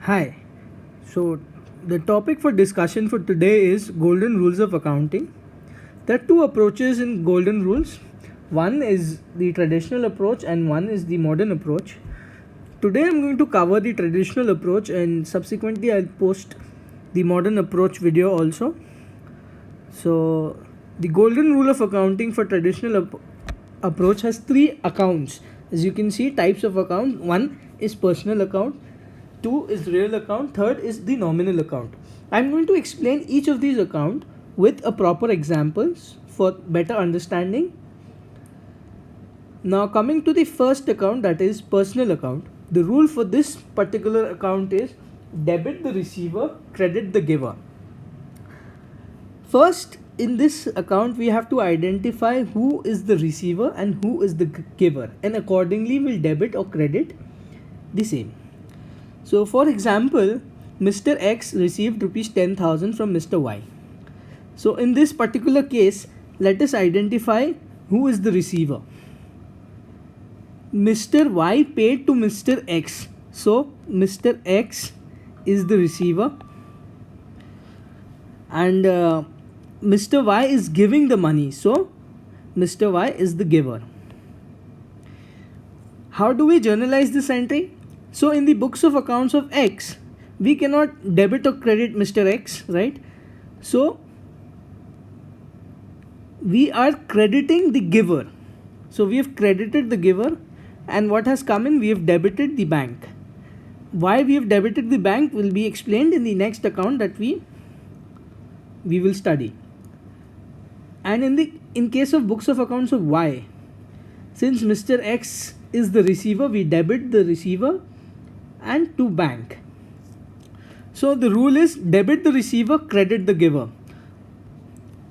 Hi. So, the topic for discussion for today is golden rules of accounting. There are two approaches in golden rules. One is the traditional approach and one is the modern approach. Today I'm going to cover the traditional approach and subsequently I'll post the modern approach video also. So, the golden rule of accounting for traditional approach has three accounts. As you can see, types of account. One is personal account, two is real account, third is the nominal account. I'm going to explain each of these account with a proper examples for better understanding. Now coming to the first account, that is personal account. The rule for this particular account is debit the receiver, credit the giver. First, in this account we have to identify who is the receiver and who is the giver, and accordingly we'll debit or credit the same. So for example, Mr. X received rupees 10,000 from Mr. Y. So in this particular case, let us identify who is the receiver. Mr. Y paid to Mr. X. So Mr. X is the receiver and Mr. Y is giving the money. So Mr. Y is the giver. How do we journalize this entry? So in the books of accounts of X, we cannot debit or credit Mr. X, right? So we are crediting the giver. So we have credited the giver, and what has come in, we have debited the bank. Why we have debited the bank will be explained in the next account that we will study. And in case of books of accounts of Y, since Mr. X is the receiver, we debit the receiver and to bank. So the rule is debit the receiver, credit the giver.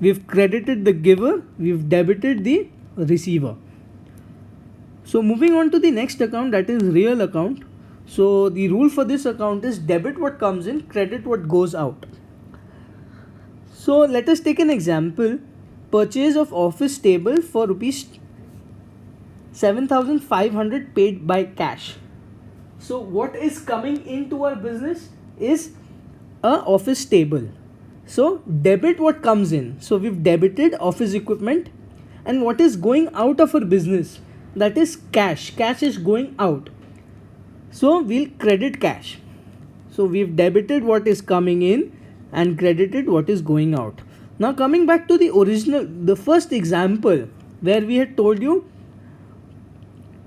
We've credited the giver, we've debited the receiver. So moving on to the next account, that is real account. So the rule for this account is debit what comes in, credit what goes out. So let us take an example. Purchase of office table for rupees 7,500 paid by cash. So what is coming into our business is a office table. So debit what comes in. So we've debited office equipment, and what is going out of our business, that is cash. Cash is going out. So we'll credit cash. So we've debited what is coming in and credited what is going out. Now coming back to the first example where we had told you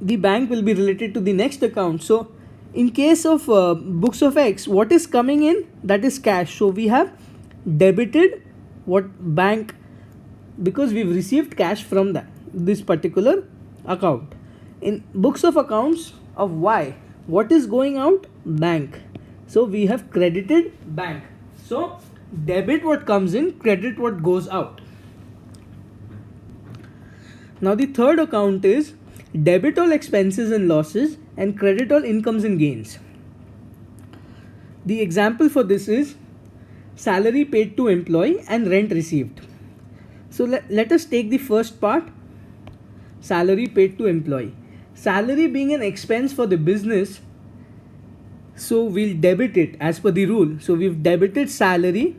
the bank will be related to the next account. So in case of books of X, what is coming in, that is cash. So we have debited what bank, because we've received cash from this particular account. In books of accounts of Y, what is going out, bank. So we have credited bank. So debit what comes in, credit what goes out. Now the third account is debit all expenses and losses and credit all incomes and gains. The example for this is salary paid to employee and rent received. So let us take the first part, salary paid to employee. Salary being an expense for the business, so we'll debit it as per the rule. So we've debited salary.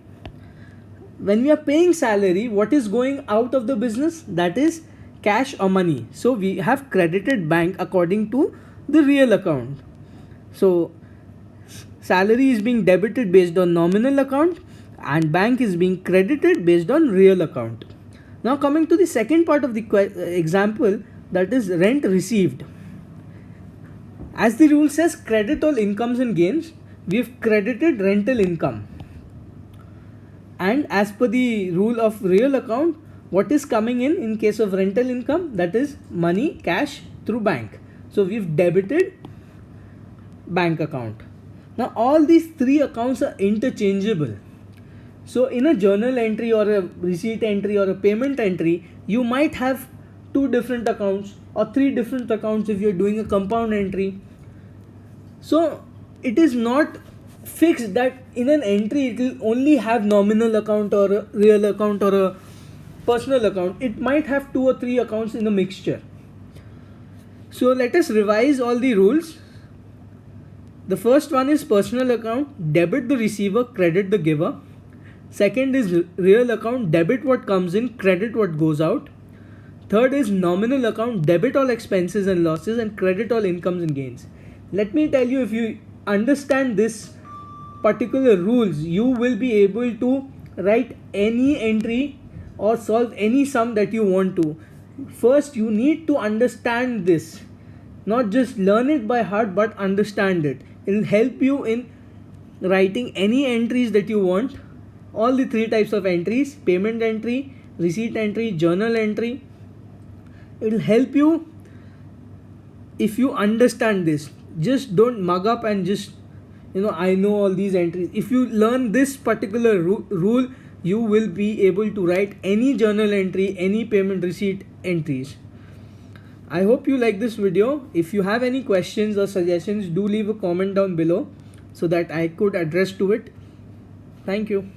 When we are paying salary, what is going out of the business, that is cash or money. So we have credited bank according to the real account. So salary is being debited based on nominal account and bank is being credited based on real account. Now coming to the second part of the example, that is rent received. As the rule says, credit all incomes and gains, we have credited rental income. And as per the rule of real account, what is coming in case of rental income, that is money, cash through bank. So we've debited bank account. Now all these three accounts are interchangeable. So in a journal entry or a receipt entry or a payment entry, you might have two different accounts or three different accounts if you're doing a compound entry. So it is not fixed that in an entry it will only have nominal account or a real account or a personal account. It might have two or three accounts in a mixture. So let us revise all the rules. The first one is personal account, debit the receiver, credit the giver. Second is real account, debit what comes in, credit what goes out. Third is nominal account, debit all expenses and losses and credit all incomes and gains. Let me tell you, if you understand this particular rules, you will be able to write any entry or solve any sum that you want to. First, you need to understand this, not just learn it by heart, but understand it. It will help you in writing any entries that you want. All the three types of entries: payment entry, receipt entry, journal entry. It will help you if you understand this. Just don't mug up and just, I know all these entries. If you learn this particular rule, you will be able to write any journal entry, any payment receipt entries. I hope you like this video. If you have any questions or suggestions, do leave a comment down below so that I could address to it. Thank you.